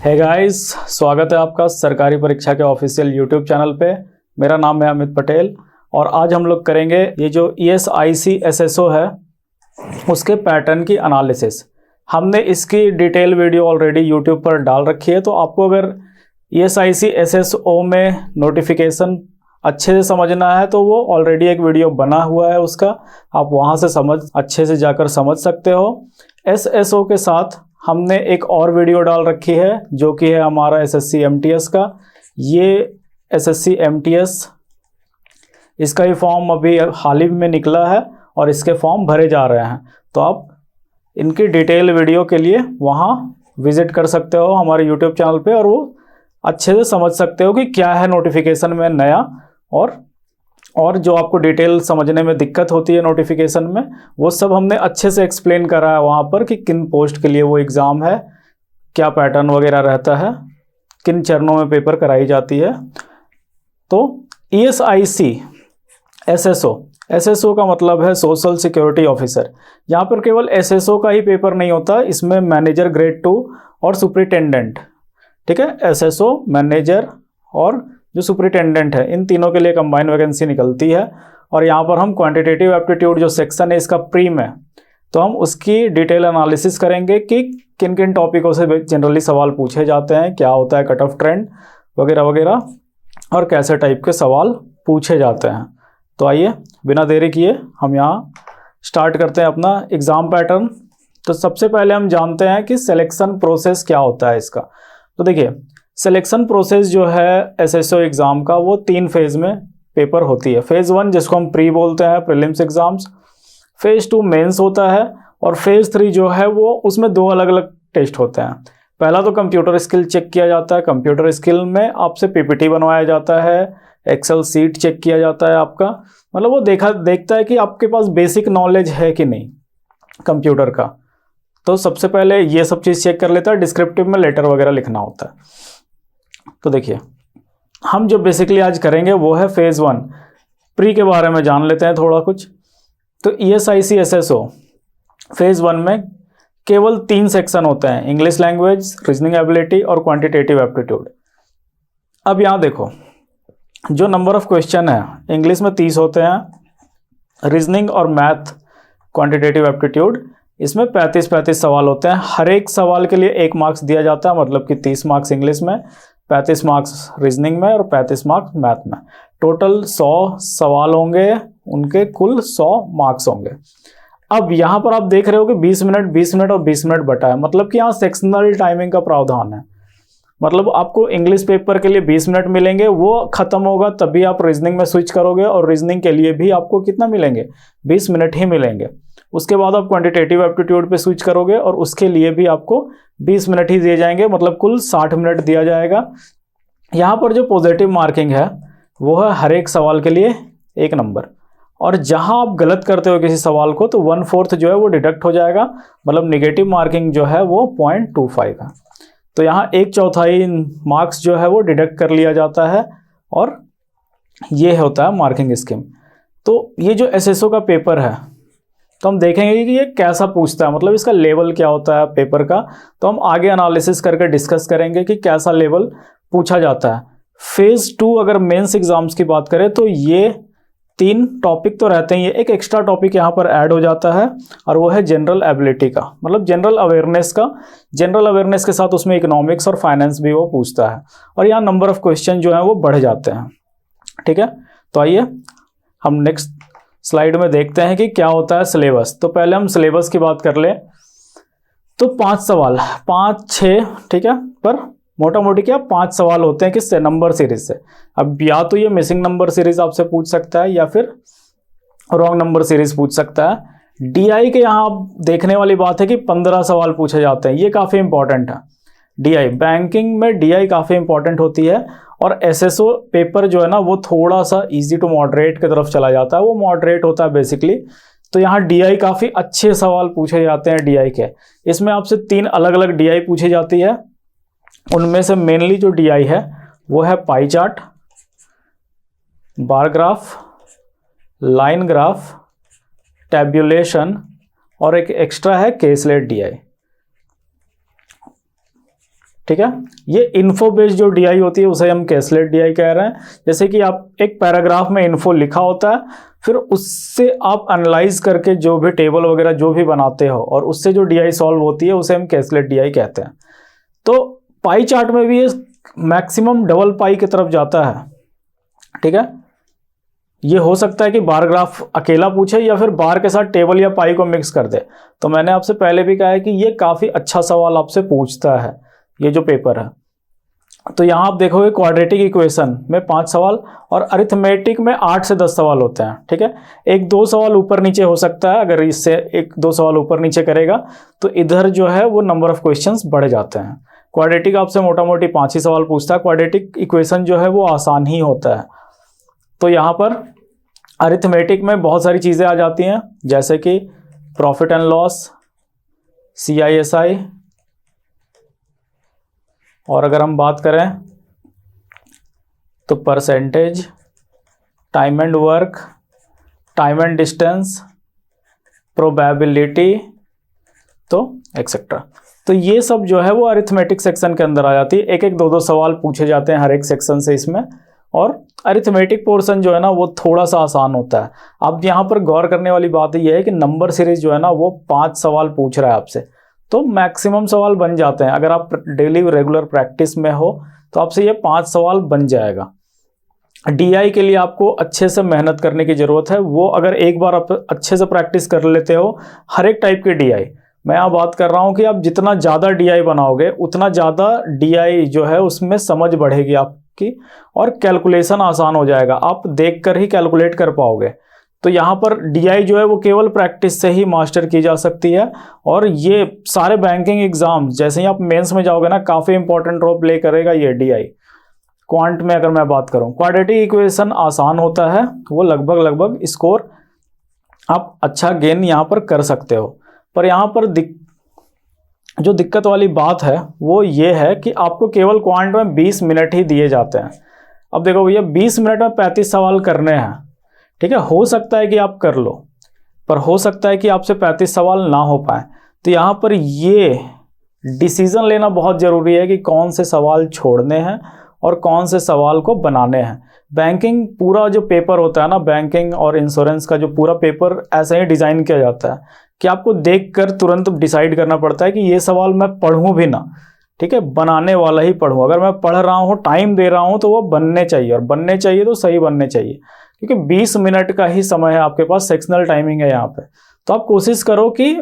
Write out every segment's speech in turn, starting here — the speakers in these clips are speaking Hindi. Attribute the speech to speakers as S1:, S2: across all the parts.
S1: हे गाइस, स्वागत है आपका सरकारी परीक्षा के ऑफिशियल यूट्यूब चैनल पे। मेरा नाम है अमित पटेल और आज हम लोग करेंगे ये जो ESIC SSO है उसके पैटर्न की एनालिसिस। हमने इसकी डिटेल वीडियो ऑलरेडी यूट्यूब पर डाल रखी है, तो आपको अगर ESIC SSO में नोटिफिकेशन अच्छे से समझना है तो वो ऑलरेडी एक वीडियो बना हुआ है उसका, आप वहाँ से अच्छे से जाकर समझ सकते हो। SSO के साथ हमने एक और वीडियो डाल रखी है जो कि है हमारा SSC MTS का। ये SSC MTS इसका ही फॉर्म अभी हाल ही में निकला है और इसके फॉर्म भरे जा रहे हैं, तो आप इनकी डिटेल वीडियो के लिए वहाँ विजिट कर सकते हो हमारे यूट्यूब चैनल पे और वो अच्छे से समझ सकते हो कि क्या है नोटिफिकेशन में नया, और जो आपको डिटेल समझने में दिक्कत होती है नोटिफिकेशन में वो सब हमने अच्छे से एक्सप्लेन करा है वहाँ पर कि किन पोस्ट के लिए वो एग्ज़ाम है, क्या पैटर्न वगैरह रहता है, किन चरणों में पेपर कराई जाती है। तो ESIC SSO का मतलब है सोशल सिक्योरिटी ऑफिसर। यहाँ पर केवल SSO का ही पेपर नहीं होता, इसमें मैनेजर ग्रेड 2 और सुपरिटेंडेंट, ठीक है, SSO मैनेजर और जो सुपरिटेंडेंट है, इन तीनों के लिए कंबाइंड वैकेंसी निकलती है। और यहाँ पर हम क्वांटिटेटिव एप्टीट्यूड जो सेक्शन है इसका प्रीम है, तो हम उसकी डिटेल एनालिसिस करेंगे कि किन किन टॉपिकों से जनरली सवाल पूछे जाते हैं, क्या होता है कट ऑफ ट्रेंड वगैरह वगैरह, और कैसे टाइप के सवाल पूछे जाते हैं। तो आइए बिना देरी किए हम यहाँ स्टार्ट करते हैं अपना एग्ज़ाम पैटर्न। तो सबसे पहले हम जानते हैं कि सिलेक्शन प्रोसेस क्या होता है इसका। तो देखिए, सिलेक्शन प्रोसेस जो है SSO एग्ज़ाम का वो 3 फेज़ में पेपर होती है। फेज़ 1 जिसको हम प्री बोलते हैं, प्रीलिम्स एग्ज़ाम्स। फेज़ 2 मेंस होता है और फेज़ 3 जो है वो उसमें 2 अलग अलग टेस्ट होते हैं। पहला तो कंप्यूटर स्किल चेक किया जाता है। कंप्यूटर स्किल में आपसे PPT बनवाया जाता है, एक्सेल सीट चेक किया जाता है आपका, मतलब वो देखता है कि आपके पास बेसिक नॉलेज है कि नहीं कंप्यूटर का। तो सबसे पहले ये सब चीज़ चेक कर लेता है। डिस्क्रिप्टिव में लेटर वगैरह लिखना होता है। तो देखिए, हम जो बेसिकली आज करेंगे वो है फेज़ 1 प्री के बारे में जान लेते हैं थोड़ा कुछ। तो ESIC SSO फेज़ 1 में केवल 3 सेक्शन होते हैं, इंग्लिश लैंग्वेज, रीजनिंग एबिलिटी और क्वांटिटेटिव एप्टीट्यूड। अब यहाँ देखो, जो नंबर ऑफ क्वेश्चन है इंग्लिश में 30 होते हैं, रीजनिंग और मैथ क्वांटिटेटिव एप्टीट्यूड इसमें 35 सवाल होते हैं। हर एक सवाल के लिए 1 मार्क्स दिया जाता है, मतलब कि 30 मार्क्स इंग्लिश में, 35 मार्क्स रीजनिंग में और 35 मार्क्स मैथ में। टोटल 100 सवाल होंगे, उनके कुल 100 मार्क्स होंगे। अब यहाँ पर आप देख रहे हो कि 20 मिनट 20 मिनट और 20 मिनट बटा है, मतलब कि यहाँ सेक्शनल टाइमिंग का प्रावधान है। मतलब आपको इंग्लिश पेपर के लिए 20 मिनट मिलेंगे, वो खत्म होगा तभी आप रीजनिंग में स्विच करोगे और रीजनिंग के लिए भी आपको कितना मिलेंगे, 20 मिनट ही मिलेंगे। उसके बाद आप क्वांटिटेटिव एप्टीट्यूड पे स्विच करोगे और उसके लिए भी आपको 20 मिनट ही दिए जाएंगे, मतलब कुल 60 मिनट दिया जाएगा। यहाँ पर जो पॉजिटिव मार्किंग है वो है हर एक सवाल के लिए 1 नंबर, और जहाँ आप गलत करते हो किसी सवाल को तो 1/4 जो है वो डिडक्ट हो जाएगा, मतलब निगेटिव मार्किंग जो है वो 0.25 है। तो यहाँ 1/4 मार्क्स जो है वो डिडक्ट कर लिया जाता है और ये होता है मार्किंग स्कीम। तो ये जो SSO का पेपर है तो हम देखेंगे कि ये कैसा पूछता है, मतलब इसका लेवल क्या होता है पेपर का। तो हम आगे एनालिसिस करके डिस्कस करेंगे कि कैसा लेवल पूछा जाता है। फेज़ 2 अगर मेंस एग्जाम्स की बात करें तो ये 3 टॉपिक तो रहते हैं, एक एक्स्ट्रा टॉपिक यहाँ पर ऐड हो जाता है और वो है जनरल एबिलिटी का, मतलब जनरल अवेयरनेस का। जनरल अवेयरनेस के साथ उसमें इकोनॉमिक्स और फाइनेंस भी वो पूछता है, और यहाँ नंबर ऑफ क्वेश्चन जो है वो बढ़ जाते हैं, ठीक है। तो आइए हम नेक्स्ट स्लाइड में देखते हैं कि क्या होता है सिलेबस। तो पहले हम सिलेबस की बात कर लें तो 5 सवाल 5-6, ठीक है, पर मोटा मोटी क्या 5 सवाल होते हैं किससे, नंबर सीरीज से। अब या तो ये मिसिंग नंबर सीरीज आपसे पूछ सकता है या फिर रॉन्ग नंबर सीरीज पूछ सकता है। DI के यहाँ देखने वाली बात है कि 15 सवाल पूछे जाते हैं, ये काफ़ी इंपॉर्टेंट है। DI बैंकिंग में DI काफ़ी इंपॉर्टेंट होती है, और SSO पेपर जो है ना वो थोड़ा सा इजी टू मॉडरेट की तरफ चला जाता है, वो मॉडरेट होता है बेसिकली। तो यहाँ DI काफ़ी अच्छे सवाल पूछे जाते हैं DI के। इसमें आपसे 3 अलग अलग DI पूछी जाती है, उनमें से मेनली जो DI है वो है pie chart, bar graph, line graph, tabulation और एक एक्स्ट्रा है केसलेट DI। ठीक है। ये इन्फो बेस्ड जो डीआई होती है उसे हम कैसलेट डीआई कह रहे हैं। जैसे कि आप एक पैराग्राफ में इन्फो लिखा होता है, फिर उससे आप एनालाइज करके जो भी टेबल वगैरह जो भी बनाते हो और उससे जो डीआई सॉल्व होती है उसे हम कैसलेट डीआई कहते हैं। तो पाई चार्ट में भी ये मैक्सिमम डबल पाई की तरफ जाता है, ठीक है। ये हो सकता है कि बार ग्राफ अकेला पूछे या फिर बार के साथ टेबल या पाई को मिक्स कर दे। तो मैंने आपसे पहले भी कहा है कि ये काफ़ी अच्छा सवाल आपसे पूछता है ये जो पेपर है। तो यहाँ आप देखोगे क्वाड्रेटिक इक्वेशन में 5 सवाल और अरिथमेटिक में 8 से 10 सवाल होते हैं, ठीक है। 1-2 सवाल ऊपर नीचे हो सकता है, अगर इससे 1-2 सवाल ऊपर नीचे करेगा तो इधर जो है वो नंबर ऑफ क्वेश्चंस बढ़ जाते हैं। क्वाड्रेटिक आपसे मोटा मोटी 5 ही सवाल पूछता है। क्वाड्रेटिक इक्वेशन जो है वो आसान ही होता है। तो यहाँ पर अरिथमेटिक में बहुत सारी चीज़ें आ जाती हैं, जैसे कि प्रॉफिट एंड लॉस, CISI, और अगर हम बात करें तो percentage, time and work, time and distance, probability, तो एक्सेट्रा। तो ये सब जो है वो अरिथमेटिक सेक्शन के अंदर आ जाती है। 1-1, 2-2 सवाल पूछे जाते हैं हर एक सेक्शन से इसमें। और अरिथमेटिक पोर्शन जो है ना वो थोड़ा सा आसान होता है। अब यहाँ पर गौर करने वाली बात ये है कि नंबर सीरीज जो है ना वो 5 सवाल पूछ रहा है आपसे, तो मैक्सिमम सवाल बन जाते हैं। अगर आप डेली रेगुलर प्रैक्टिस में हो तो आपसे ये 5 सवाल बन जाएगा। डीआई के लिए आपको अच्छे से मेहनत करने की ज़रूरत है। वो अगर एक बार आप अच्छे से प्रैक्टिस कर लेते हो हर एक टाइप के डीआई, मैं यहाँ बात कर रहा हूँ कि आप जितना ज़्यादा डीआई बनाओगे उतना ज़्यादा डीआई जो है उसमें समझ बढ़ेगी आपकी और कैलकुलेशन आसान हो जाएगा। आप देखकर ही कैलकुलेट कर पाओगे। तो यहाँ पर डीआई जो है वो केवल प्रैक्टिस से ही मास्टर की जा सकती है। और ये सारे बैंकिंग एग्जाम जैसे ही आप मेंस में जाओगे ना काफ़ी इंपॉर्टेंट रोल प्ले करेगा ये डीआई। क्वांट में अगर मैं बात करूँ, क्वाड्रेटिक इक्वेशन आसान होता है, वो लगभग स्कोर आप अच्छा गेन यहाँ पर कर सकते हो। पर यहाँ पर जो दिक्कत वाली बात है वो ये है कि आपको केवल क्वांट में 20 मिनट ही दिए जाते हैं। अब देखो भैया 20 मिनट में 35 सवाल करने हैं, ठीक है। हो सकता है कि आप कर लो, पर हो सकता है कि आपसे 35 सवाल ना हो पाए। तो यहाँ पर ये डिसीजन लेना बहुत ज़रूरी है कि कौन से सवाल छोड़ने हैं और कौन से सवाल को बनाने हैं। बैंकिंग पूरा जो पेपर होता है ना, बैंकिंग और इंश्योरेंस का जो पूरा पेपर ऐसा ही डिज़ाइन किया जाता है कि आपको देखकर तुरंत डिसाइड करना पड़ता है कि ये सवाल मैं पढ़ूँ भी ना, ठीक है, बनाने वाला ही पढ़ूँ। अगर मैं पढ़ रहा हूँ, टाइम दे रहा हूँ, तो वो बनने चाहिए, और बनने चाहिए तो सही बनने चाहिए, क्योंकि 20 मिनट का ही समय है आपके पास, सेक्शनल टाइमिंग है यहाँ पे। तो आप कोशिश करो कि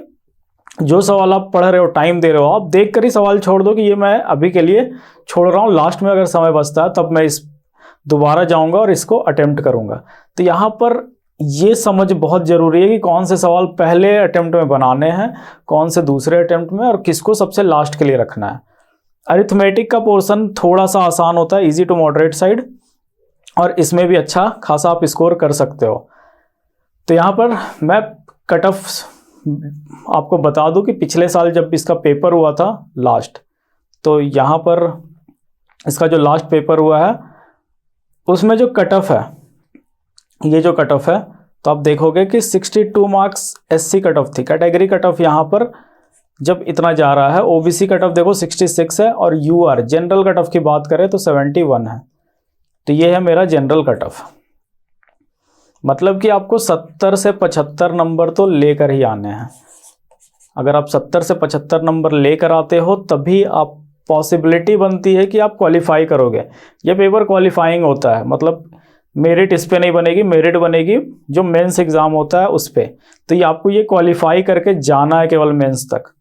S1: जो सवाल आप पढ़ रहे हो, टाइम दे रहे हो, आप देख कर ही सवाल छोड़ दो कि ये मैं अभी के लिए छोड़ रहा हूँ, लास्ट में अगर समय बचता है तब मैं इस दोबारा जाऊँगा और इसको अटेम्प्ट करूँगा। तो यहाँ पर ये समझ बहुत ज़रूरी है कि कौन से सवाल पहले अटेम्प्ट में बनाने हैं, कौन से दूसरे अटेम्प्ट में, और किसको सबसे लास्ट के लिए रखना है। अरिथमेटिक का पोर्शन थोड़ा सा आसान होता है, इजी टू मॉडरेट साइड, और इसमें भी अच्छा खासा आप स्कोर कर सकते हो। तो यहाँ पर मैं कट ऑफ आपको बता दूं कि पिछले साल जब इसका पेपर हुआ था लास्ट, तो यहाँ पर इसका जो लास्ट पेपर हुआ है उसमें जो कट ऑफ है, ये जो कट ऑफ है, तो आप देखोगे कि 62 मार्क्स SC कट ऑफ थी। कैटेगरी कट ऑफ यहाँ पर जब इतना जा रहा है, OBC कट ऑफ देखो 66 है, और UR जनरल कट ऑफ की बात करें तो 71 है। तो ये है मेरा जनरल कट ऑफ, मतलब कि आपको 70 से 75 नंबर तो लेकर ही आने हैं। अगर आप 70 से 75 नंबर लेकर आते हो तभी आप पॉसिबिलिटी बनती है कि आप क्वालिफाई करोगे। ये पेपर क्वालिफाइंग होता है, मतलब मेरिट इस पे नहीं बनेगी, मेरिट बनेगी जो मेंस एग्ज़ाम होता है उस पे। तो ये आपको ये क्वालिफाई करके जाना है केवल मेंस तक।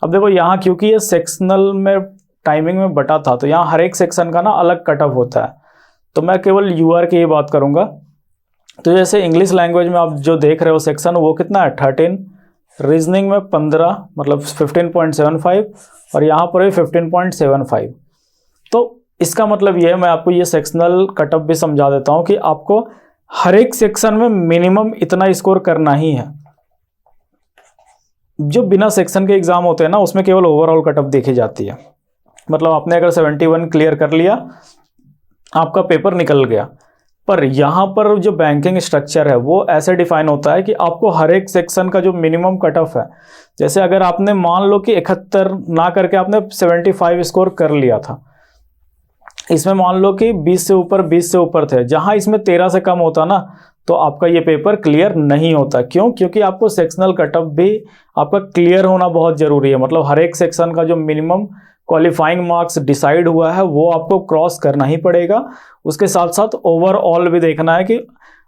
S1: अब देखो यहाँ क्योंकि ये सेक्शनल में टाइमिंग में बटा था, तो यहाँ हर एक सेक्शन का ना अलग कट ऑफ होता है। तो मैं केवल UR की ही बात करूँगा। तो जैसे इंग्लिश लैंग्वेज में आप जो देख रहे हो सेक्शन, वो कितना है 13, रीजनिंग में 15 मतलब 15.75, और यहाँ पर है 15.75। तो इसका मतलब ये है, मैं आपको ये सेक्शनल कट ऑफ भी समझा देता हूँ कि आपको हर एक सेक्शन में मिनिमम इतना स्कोर करना ही है। जो बिना सेक्शन के एग्जाम होते हैं ना उसमें केवल ओवरऑल कट ऑफ देखी जाती है। मतलब आपने अगर 71 क्लियर कर लिया, आपका पेपर निकल गया। पर यहाँ पर जो बैंकिंग स्ट्रक्चर है वो ऐसे डिफाइन होता है कि आपको हर एक सेक्शन का जो मिनिमम कट ऑफ है, जैसे अगर आपने मान लो कि 71 ना करके आपने 75 स्कोर कर लिया था, इसमें मान लो कि 20 से ऊपर थे, जहां इसमें 13 से कम होता ना तो आपका ये पेपर क्लियर नहीं होता। क्यों? क्योंकि आपको सेक्शनल कट ऑफ भी आपका क्लियर होना बहुत जरूरी है। मतलब हर एक सेक्शन का जो मिनिमम क्वालिफाइंग मार्क्स डिसाइड हुआ है वो आपको क्रॉस करना ही पड़ेगा। उसके साथ साथ ओवरऑल भी देखना है कि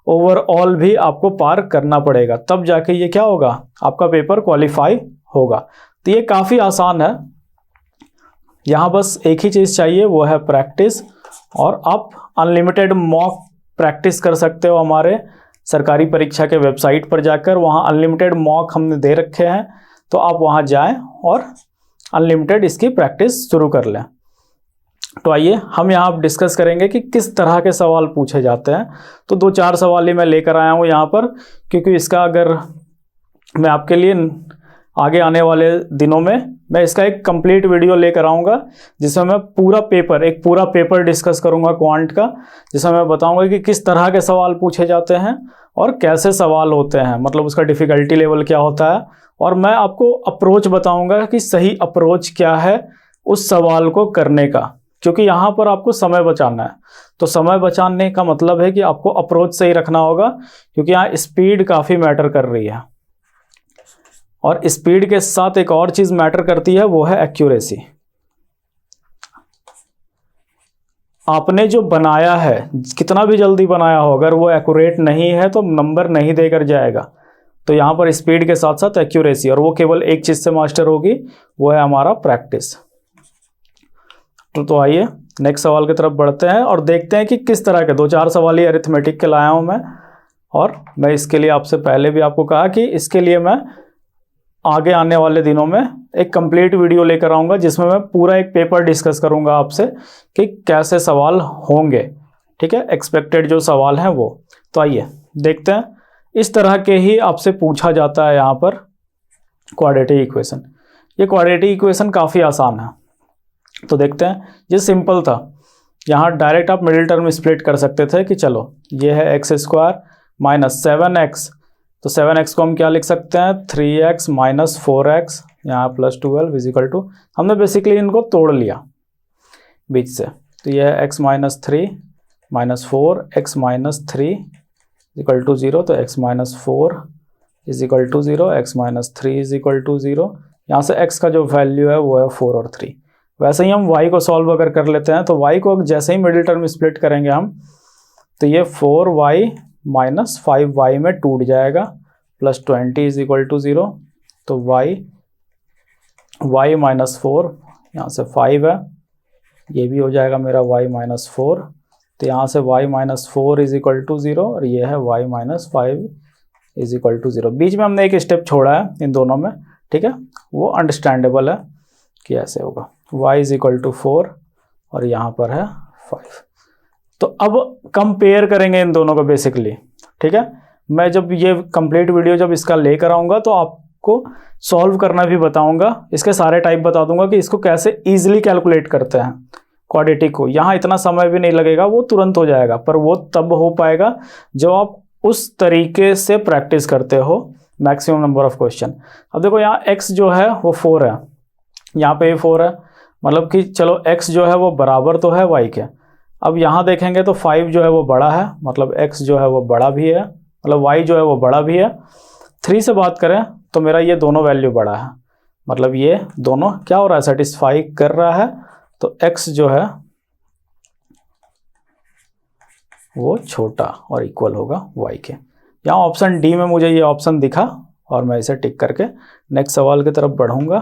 S1: ओवरऑल भी आपको पार करना पड़ेगा, तब जाके ये क्या होगा, आपका पेपर क्वालिफाई होगा। तो ये काफ़ी आसान है। यहाँ बस एक ही चीज़ चाहिए, वो है प्रैक्टिस, और आप अनलिमिटेड मॉक प्रैक्टिस कर सकते हो हमारे सरकारी परीक्षा के वेबसाइट पर जाकर। वहाँ अनलिमिटेड मॉक हमने दे रखे हैं, तो आप वहाँ जाएं और अनलिमिटेड इसकी प्रैक्टिस शुरू कर लें। तो आइए हम यहाँ डिस्कस करेंगे कि किस तरह के सवाल पूछे जाते हैं। तो 2-4 सवाल ही मैं लेकर आया हूँ यहाँ पर, क्योंकि इसका अगर मैं आपके लिए आगे आने वाले दिनों में मैं इसका एक कंप्लीट वीडियो लेकर आऊँगा, जिसमें मैं एक पूरा पेपर डिस्कस करूँगा क्वांट का, जिसमें मैं बताऊँगा कि किस तरह के सवाल पूछे जाते हैं और कैसे सवाल होते हैं, मतलब उसका डिफ़िकल्टी लेवल क्या होता है, और मैं आपको अप्रोच बताऊँगा कि सही अप्रोच क्या है उस सवाल को करने का। क्योंकि यहाँ पर आपको समय बचाना है, तो समय बचाने का मतलब है कि आपको अप्रोच सही रखना होगा, क्योंकि यहाँ स्पीड काफ़ी मैटर कर रही है। और स्पीड के साथ एक और चीज़ मैटर करती है, वो है एक्यूरेसी। आपने जो बनाया है, कितना भी जल्दी बनाया हो, अगर वो एक्यूरेट नहीं है तो नंबर नहीं देकर जाएगा। तो यहाँ पर स्पीड के साथ साथ एक्यूरेसी, और वो केवल एक चीज़ से मास्टर होगी, वो है हमारा प्रैक्टिस। तो आइए नेक्स्ट सवाल की तरफ बढ़ते हैं और देखते हैं कि किस तरह के 2-4 सवाल ही अरिथमेटिक के लाया हूँ मैं। और मैं इसके लिए आपसे पहले भी आपको कहा कि इसके लिए मैं आगे आने वाले दिनों में एक कंप्लीट वीडियो लेकर आऊँगा, जिसमें मैं पूरा एक पेपर डिस्कस करूँगा आपसे कि कैसे सवाल होंगे। ठीक है, एक्सपेक्टेड जो सवाल हैं वो। तो आइए देखते हैं। इस तरह के ही आपसे पूछा जाता है यहाँ पर क्वाड्रेटिक इक्वेशन। ये क्वाड्रेटिक इक्वेशन काफ़ी आसान है, तो देखते हैं। ये सिंपल था, यहाँ डायरेक्ट आप मिडिल टर्म स्प्लिट कर सकते थे कि चलो ये है x² माइनस 7x, तो 7x को हम क्या लिख सकते हैं, 3x माइनस 4x, यहाँ प्लस 12 इजिकल टू, हमने बेसिकली इनको तोड़ लिया बीच से। तो यह है x minus 3 minus 4, x minus 3 is equal to 0, तो x minus 4 is equal to 0, x minus 3 is equal to 0। यहाँ से x का जो वैल्यू है वो है 4 और 3। वैसे ही हम y को सॉल्व अगर कर लेते हैं, तो y को जैसे ही मिडिल टर्म स्प्लिट करेंगे हम, तो ये 4y माइनस 5y में टूट जाएगा, प्लस 20 इज इक्वल टू 0। तो y माइनस 4, यहाँ से 5 है, ये भी हो जाएगा मेरा y माइनस 4। तो यहाँ से y minus 4 is equal to 0, और ये है y minus 5 is equal to 0। बीच में हमने एक स्टेप छोड़ा है इन दोनों में, ठीक है, वो अंडरस्टैंडेबल है कि ऐसे होगा। y इज इक्वल टू 4 और यहाँ पर है 5। तो अब कंपेयर करेंगे इन दोनों को बेसिकली। ठीक है, मैं जब ये कंप्लीट वीडियो जब इसका लेकर आऊँगा तो आपको सॉल्व करना भी बताऊँगा, इसके सारे टाइप बता दूंगा कि इसको कैसे ईजिली कैलकुलेट करते हैं क्वाड्रेटिक को। यहाँ इतना समय भी नहीं लगेगा, वो तुरंत हो जाएगा, पर वो तब हो पाएगा जब आप उस तरीके से प्रैक्टिस करते हो मैक्सिमम नंबर ऑफ क्वेश्चन। अब देखो यहाँ x जो है वो 4 है, यहाँ पे 4 है, मतलब कि चलो x जो है वो बराबर तो है y के। अब यहाँ देखेंगे तो 5 जो है वो बड़ा है, मतलब x जो है वो बड़ा भी है, मतलब y जो है वो बड़ा भी है। 3 से बात करें तो मेरा ये दोनों वैल्यू बड़ा है, मतलब ये दोनों क्या हो रहा है, सेटिस्फाई कर रहा है। तो x जो है वो छोटा और इक्वल होगा y के। यहाँ ऑप्शन डी में मुझे ये ऑप्शन दिखा और मैं इसे टिक करके नेक्स्ट सवाल की तरफ बढ़ूंगा।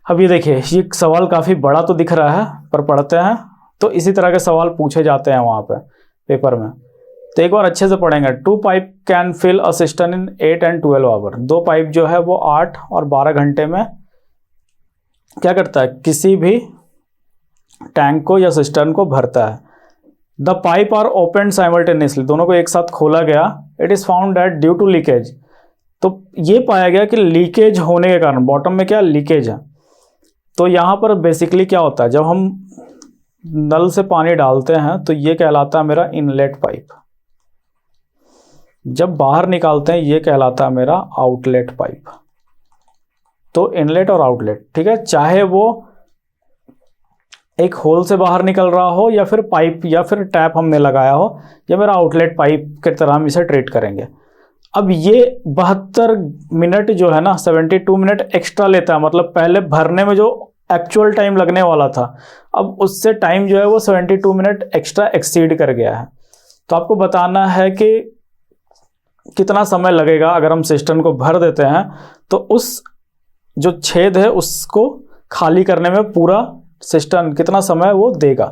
S1: अब ये देखिए, ये सवाल काफ़ी बड़ा तो दिख रहा है, पर पढ़ते हैं तो इसी तरह के सवाल पूछे जाते हैं वहाँ पे पेपर में। तो एक बार अच्छे से पढ़ेंगे। 2 pipe can fill a system in 8 and 12 hour. 2 pipe जो है वो 8 और 12 घंटे में क्या करता है, किसी भी टैंक को या सिस्टम को भरता है। The pipe are open simultaneously, दोनों को एक साथ खोला गया। It is found that due to leakage, तो ये पाया गया कि लीकेज होने के कारण बॉटम में क्या लीकेज है। तो यहाँ पर बेसिकली क्या होता है, जब हम नल से पानी डालते हैं तो ये कहलाता है मेरा इनलेट पाइप, जब बाहर निकालते हैं ये कहलाता है मेरा आउटलेट पाइप। तो इनलेट और आउटलेट, ठीक है, चाहे वो एक होल से बाहर निकल रहा हो या फिर पाइप या फिर टैप हमने लगाया हो, ये मेरा आउटलेट पाइप की तरह हम इसे ट्रीट करेंगे। अब ये 72 मिनट जो है ना, 72 मिनट एक्स्ट्रा लेता है, मतलब पहले भरने में जो एक्चुअल टाइम लगने वाला था अब उससे टाइम जो है वो 72 मिनट एक्स्ट्रा एक्सीड कर गया है। तो आपको बताना है कि कितना समय लगेगा अगर हम सिस्टम को भर देते हैं तो उस जो छेद है उसको खाली करने में पूरा सिस्टम कितना समय वो देगा।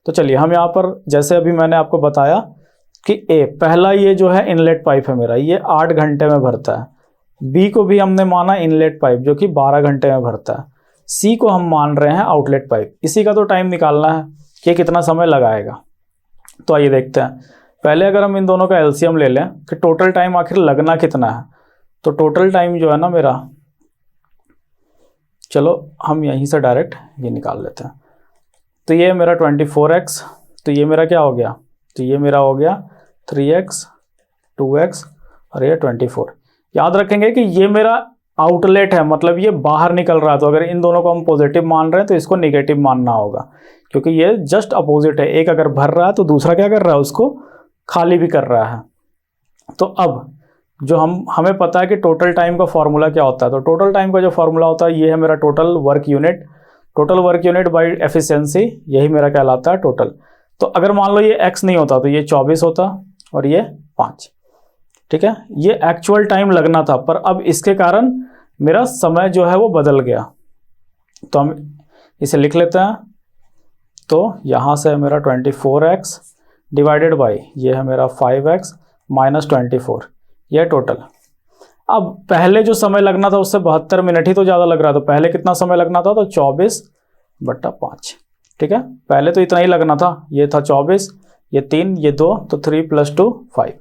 S1: तो चलिए हम यहाँ पर जैसे अभी मैंने आपको बताया कि ए पहला ये जो है इनलेट पाइप है मेरा, ये 8 घंटे में भरता है। बी को भी हमने माना इनलेट पाइप जो कि 12 घंटे में भरता है। सी को हम मान रहे हैं आउटलेट पाइप। इसी का तो टाइम निकालना है कि कितना समय लगाएगा। तो आइए देखते हैं। पहले अगर हम इन दोनों का एलसीएम ले लें कि टोटल टाइम आखिर लगना कितना है, तो टोटल टाइम जो है ना मेरा, चलो हम यहीं से डायरेक्ट ये निकाल लेते हैं। तो ये मेरा 24x, तो ये मेरा क्या हो गया, तो ये मेरा हो गया 3x 2x और ये 24। याद रखेंगे कि ये मेरा आउटलेट है, मतलब ये बाहर निकल रहा है। तो अगर इन दोनों को हम पॉजिटिव मान रहे हैं तो इसको नेगेटिव मानना होगा, क्योंकि ये जस्ट अपोजिट है। एक अगर भर रहा है तो दूसरा क्या कर रहा है, उसको खाली भी कर रहा है। तो अब जो हमें पता है कि टोटल टाइम का फॉर्मूला क्या होता है, तो टोटल टाइम का जो फॉर्मूला होता है ये है मेरा total work unit. Total work unit by efficiency, यही मेरा कहलाता है टोटल। तो अगर मान लो ये x नहीं होता तो ये 24 होता और ये 5, ठीक है। ये एक्चुअल टाइम लगना था, पर अब इसके कारण मेरा समय जो है वो बदल गया। तो हम इसे लिख लेते हैं। तो यहाँ से मेरा 24x डिवाइडेड बाई ये है मेरा 5x माइनस 24, यह टोटल। अब पहले जो समय लगना था उससे 72 मिनट ही तो ज़्यादा लग रहा था। पहले कितना समय लगना था, तो 24/5, ठीक है। पहले तो इतना ही लगना था, ये था 24, ये 3, ये 2, तो 3 + 2 5।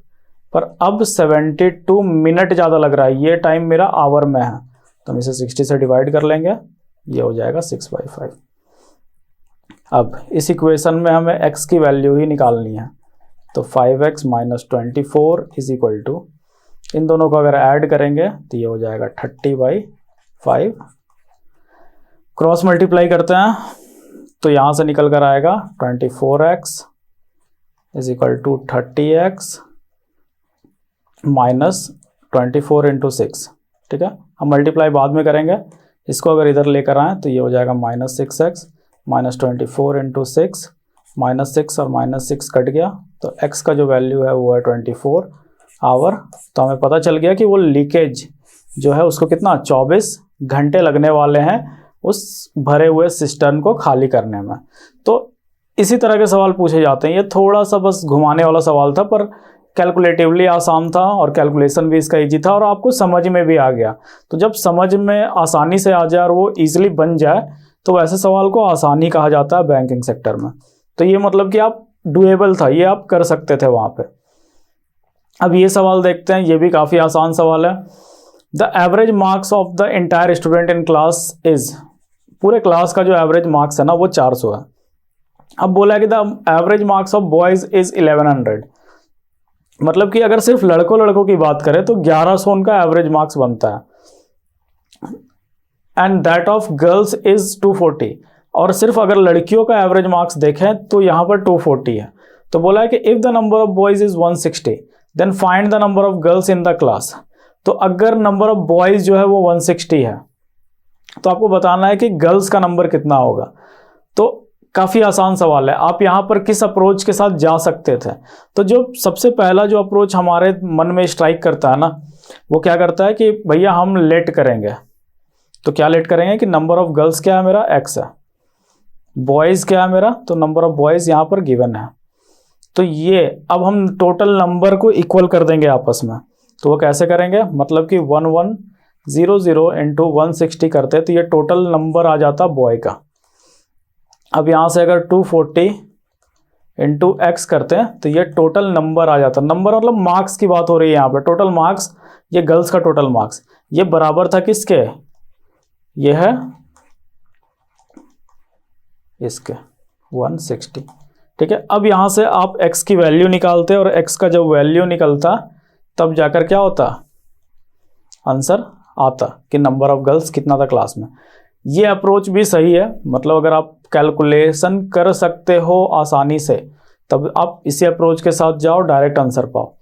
S1: पर अब 72 मिनट ज़्यादा लग रहा है। ये टाइम मेरा आवर में है, तो हम इसे 60 से डिवाइड कर लेंगे, ये हो जाएगा 6/5। अब इस इक्वेशन में हमें x की वैल्यू ही निकालनी है। तो 5x minus 24 is equal to, इन दोनों को अगर ऐड करेंगे तो ये हो जाएगा 30/5। क्रॉस मल्टीप्लाई करते हैं तो यहाँ से निकल कर आएगा 24x is equal to 30x minus 24 × 6, ठीक है। हम मल्टीप्लाई बाद में करेंगे। इसको अगर इधर लेकर आएँ तो ये हो जाएगा -6x माइनस 24 × 6, -6 और -6 कट गया, तो x का जो वैल्यू है वो है 24 आवर। तो हमें पता चल गया कि वो लीकेज जो है उसको कितना 24 घंटे लगने वाले हैं उस भरे हुए सिस्टम को खाली करने में। तो इसी तरह के सवाल पूछे जाते हैं। ये थोड़ा सा बस घुमाने वाला सवाल था, पर कैलकुलेटिवली आसान था और कैलकुलेशन भी इसका इजी था और आपको समझ में भी आ गया। तो जब समझ में आसानी से आ जाए और वो ईजिली बन जाए तो वैसे सवाल को आसानी कहा जाता है बैंकिंग सेक्टर में। तो ये मतलब कि आप डुएबल था, ये आप कर सकते थे वहाँ पे। अब ये सवाल देखते हैं, ये भी काफ़ी आसान सवाल है। The average marks of the entire student in class is, पूरे क्लास का जो एवरेज मार्क्स है ना वो 400 है। अब बोला है कि the average marks of boys is 1100, मतलब कि अगर सिर्फ लड़कों की बात करें तो 1100 उनका एवरेज मार्क्स बनता है। And that of girls is 240, और सिर्फ अगर लड़कियों का एवरेज मार्क्स देखें तो यहाँ पर 240 है। तो बोला है कि if the number of boys is 160 then find the number of girls in the class. तो अगर नंबर ऑफ बॉयज जो है वो 160 है तो आपको बताना है कि गर्ल्स का नंबर कितना होगा। तो काफ़ी आसान सवाल है। आप यहाँ पर किस अप्रोच के साथ जा सकते थे, तो जो सबसे पहला जो अप्रोच हमारे मन में स्ट्राइक करता है ना, वो क्या करता है कि भैया हम लेट करेंगे। तो क्या लेट करेंगे कि नंबर ऑफ गर्ल्स क्या है मेरा, x है, बॉयज़ क्या है मेरा, तो नंबर ऑफ बॉयज़ यहाँ पर गिवन है। तो ये अब हम टोटल नंबर को इक्वल कर देंगे आपस में। तो वो कैसे करेंगे, मतलब कि 1100 इंटू 160 करते तो ये टोटल नंबर आ जाता बॉय का। अब यहाँ से अगर 240 इंटू x करते हैं तो ये टोटल नंबर आ जाता। नंबर मतलब मार्क्स की बात हो रही है यहाँ पे, टोटल मार्क्स, ये गर्ल्स का टोटल मार्क्स, ये बराबर था किसके, ये है इसके, 160। ठीक है, अब यहाँ से आप x की वैल्यू निकालते और x का जब वैल्यू निकलता तब जाकर क्या होता, आंसर आता कि नंबर ऑफ गर्ल्स कितना था क्लास में। ये अप्रोच भी सही है, मतलब अगर आप कैलकुलेशन कर सकते हो आसानी से तब आप इसी अप्रोच के साथ जाओ, डायरेक्ट आंसर पाओ।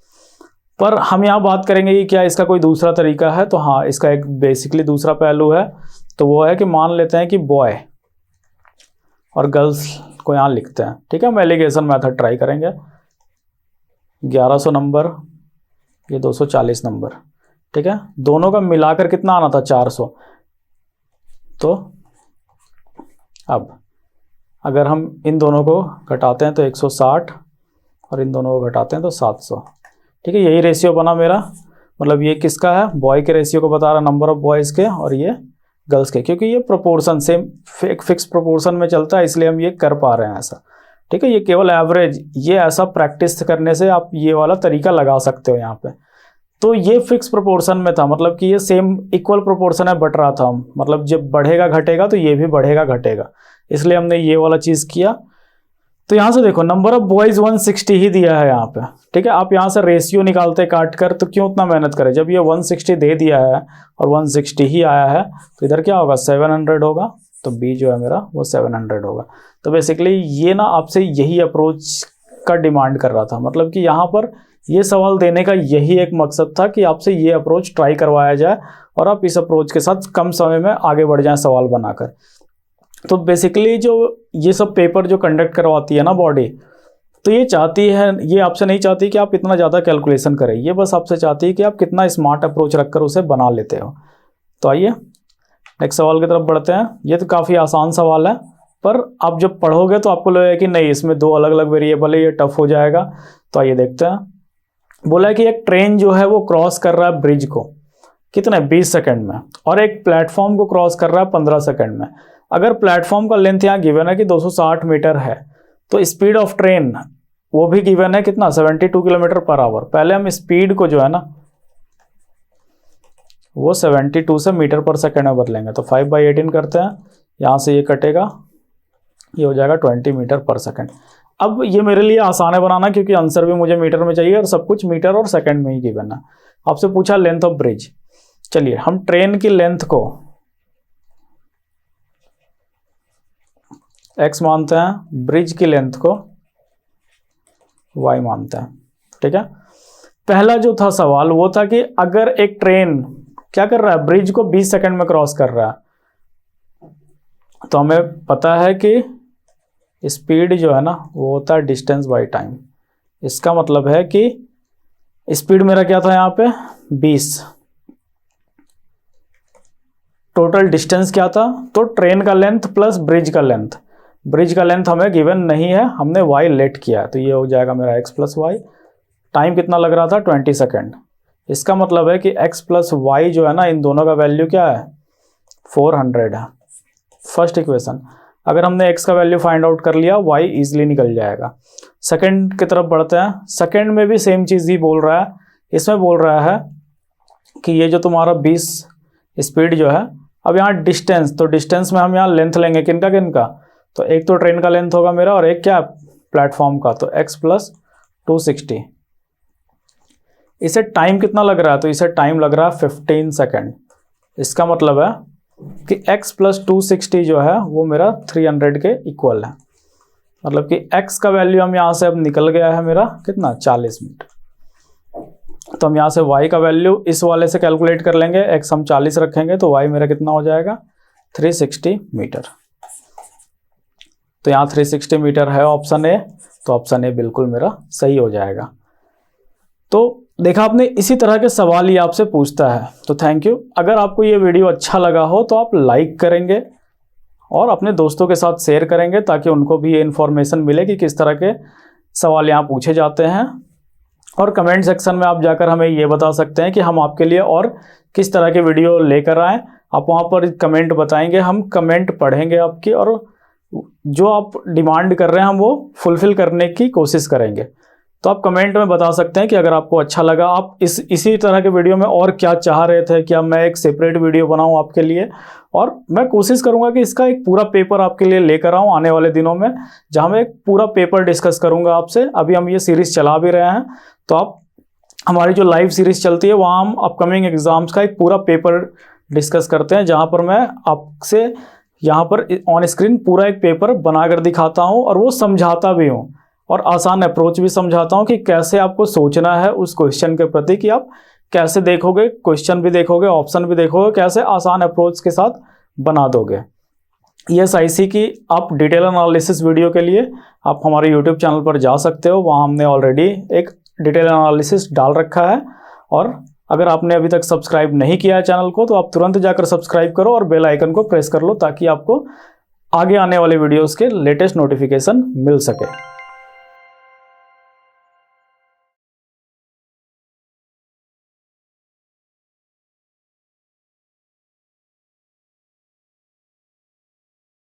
S1: पर हम यहाँ बात करेंगे कि क्या इसका कोई दूसरा तरीका है, तो हाँ, इसका एक बेसिकली दूसरा पहलू है, तो वो है कि मान लेते हैं कि बॉय और गर्ल्स को यहाँ लिखते हैं। ठीक है, हम एलिगेशन मेथड ट्राई करेंगे। 1100 नंबर, ये 240 नंबर। ठीक है, दोनों का मिलाकर कितना आना था, 400। तो अब अगर हम इन दोनों को घटाते हैं तो 160 और इन दोनों को घटाते हैं तो 700। ठीक है, यही रेशियो बना मेरा, मतलब ये किसका है, बॉय के रेशियो को बता रहा, नंबर ऑफ बॉयज़ के, और ये गर्ल्स के, क्योंकि ये प्रोपोर्शन सेम फिक्स प्रोपोर्शन में चलता है, इसलिए हम ये कर पा रहे हैं ऐसा। ठीक है, ये केवल एवरेज, ये ऐसा प्रैक्टिस करने से आप ये वाला तरीका लगा सकते हो यहाँ पे। तो ये फिक्स प्रोपोर्शन में था, मतलब कि ये सेम इक्वल प्रोपोर्शन है, बट रहा था, मतलब जब बढ़ेगा घटेगा तो ये भी बढ़ेगा घटेगा, इसलिए हमने ये वाला चीज़ किया। तो यहाँ से देखो नंबर ऑफ बॉयज़ 160 ही दिया है यहाँ पे। ठीक है, आप यहाँ से रेशियो निकालते काट कर, तो क्यों उतना मेहनत करें, जब ये 160 दे दिया है और 160 ही आया है तो इधर क्या होगा, 700 होगा, तो बी जो है मेरा वो 700 होगा। तो बेसिकली ये ना आपसे यही अप्रोच का डिमांड कर रहा था, मतलब कि यहाँ पर ये सवाल देने का यही एक मकसद था कि आपसे ये अप्रोच ट्राई करवाया जाए और आप इस अप्रोच के साथ कम समय में आगे बढ़ जाएं सवाल बनाकर। तो बेसिकली जो ये सब पेपर जो कंडक्ट करवाती है ना बॉडी, तो ये चाहती है, ये आपसे नहीं चाहती कि आप इतना ज़्यादा कैलकुलेशन करें, ये बस आपसे चाहती है कि आप कितना स्मार्ट अप्रोच रखकर उसे बना लेते हो। तो आइए नेक्स्ट सवाल की तरफ बढ़ते हैं। ये तो काफ़ी आसान सवाल है, पर आप जब पढ़ोगे तो आपको लगेगा कि नहीं, इसमें दो अलग अलग वेरिएबल है, ये टफ हो जाएगा। तो आइए देखते हैं। बोला है कि एक ट्रेन जो है वो क्रॉस कर रहा है ब्रिज को कितने, 20 सेकंड में, और एक प्लेटफॉर्म को क्रॉस कर रहा है 15 सेकंड में। अगर प्लेटफॉर्म का लेंथ यहाँ गिवन है कि 260 मीटर है, तो स्पीड ऑफ ट्रेन वो भी गिवन है कितना, 72 किलोमीटर पर आवर। पहले हम स्पीड को जो है ना वो 72 से मीटर पर सेकंड में बदलेंगे, तो 5/18 करते हैं, यहाँ से ये कटेगा, ये हो जाएगा 20 मीटर पर सेकंड। अब ये मेरे लिए आसान है बनाना, क्योंकि आंसर भी मुझे मीटर में चाहिए और सब कुछ मीटर और सेकंड में ही गिवन है। आपसे पूछा लेंथ ऑफ ब्रिज, चलिए हम ट्रेन की लेंथ को x मानते हैं, ब्रिज की लेंथ को y मानते हैं। ठीक है, पहला जो था सवाल वो था कि अगर एक ट्रेन क्या कर रहा है, ब्रिज को 20 सेकंड में क्रॉस कर रहा है, तो हमें पता है कि स्पीड जो है ना वो होता है डिस्टेंस बाय टाइम। इसका मतलब है कि स्पीड मेरा क्या था यहाँ पे 20, टोटल डिस्टेंस क्या था, तो ट्रेन का लेंथ प्लस ब्रिज का लेंथ। ब्रिज का लेंथ हमें गिवन नहीं है, हमने y लेट किया है, तो ये हो जाएगा मेरा x प्लस वाई। टाइम कितना लग रहा था, 20 सेकेंड। इसका मतलब है कि x प्लस वाई जो है ना, इन दोनों का वैल्यू क्या है, 400 है। फर्स्ट इक्वेशन, अगर हमने x का वैल्यू फाइंड आउट कर लिया, y इजीली निकल जाएगा। सेकंड की तरफ बढ़ते हैं। सेकंड में भी सेम चीज़ ही बोल रहा है, इसमें बोल रहा है कि ये जो तुम्हारा 20 स्पीड जो है, अब यहाँ डिस्टेंस, तो डिस्टेंस में हम यहाँ लेंथ लेंगे किनका किनका, तो एक तो ट्रेन का लेंथ होगा मेरा और एक क्या प्लेटफॉर्म का, तो x प्लस 260। इसे टाइम कितना लग रहा है, तो इसे टाइम लग रहा है 15 सेकेंड। इसका मतलब है कि x प्लस 260 जो है वो मेरा 300 के इक्वल है, मतलब कि x का वैल्यू हम यहाँ से अब निकल गया है मेरा कितना, 40 मिनट। तो हम यहाँ से y का वैल्यू इस वाले से कैलकुलेट कर लेंगे, x हम 40 रखेंगे तो y मेरा कितना हो जाएगा, 360 मीटर। तो यहाँ 360 मीटर है ऑप्शन ए, तो ऑप्शन ए बिल्कुल मेरा सही हो जाएगा। तो देखा आपने, इसी तरह के सवाल ये आपसे पूछता है। तो थैंक यू। अगर आपको ये वीडियो अच्छा लगा हो तो आप लाइक करेंगे और अपने दोस्तों के साथ शेयर करेंगे, ताकि उनको भी ये इन्फॉर्मेशन मिले कि किस तरह के सवाल यहाँ पूछे जाते हैं। और कमेंट सेक्शन में आप जाकर हमें ये बता सकते हैं कि हम आपके लिए और किस तरह के वीडियो लेकर आएँ। आप वहाँ पर कमेंट बताएंगे, हम कमेंट पढ़ेंगे आपकी, और जो आप डिमांड कर रहे हैं हम वो फुलफ़िल करने की कोशिश करेंगे। तो आप कमेंट में बता सकते हैं कि अगर आपको अच्छा लगा, आप इसी तरह के वीडियो में और क्या चाह रहे थे, क्या मैं एक सेपरेट वीडियो बनाऊं आपके लिए। और मैं कोशिश करूंगा कि इसका एक पूरा पेपर आपके लिए लेकर आऊं आने वाले दिनों में, जहां मैं एक पूरा पेपर डिस्कस करूंगा आपसे। अभी हम ये सीरीज चला भी रहे हैं, तो आप हमारी जो लाइव सीरीज चलती है वहाँ हम अपकमिंग एग्जाम्स का एक पूरा पेपर डिस्कस करते हैं, जहाँ पर मैं आपसे यहाँ पर ऑन स्क्रीन पूरा एक पेपर बनाकर दिखाता हूँ और वो समझाता भी हूँ और आसान अप्रोच भी समझाता हूँ कि कैसे आपको सोचना है उस क्वेश्चन के प्रति, कि आप कैसे देखोगे, क्वेश्चन भी देखोगे, ऑप्शन भी देखोगे, कैसे आसान अप्रोच के साथ बना दोगे। ESIC की आप डिटेल एनालिसिस वीडियो के लिए आप हमारे यूट्यूब चैनल पर जा सकते हो, वहाँ हमने ऑलरेडी एक डिटेल एनालिसिस डाल रखा है। और अगर आपने अभी तक सब्सक्राइब नहीं किया है चैनल को, तो आप तुरंत जाकर सब्सक्राइब करो और बेल आइकन को प्रेस कर लो, ताकि आपको आगे आने वाले वीडियोस के लेटेस्ट नोटिफिकेशन मिल सके।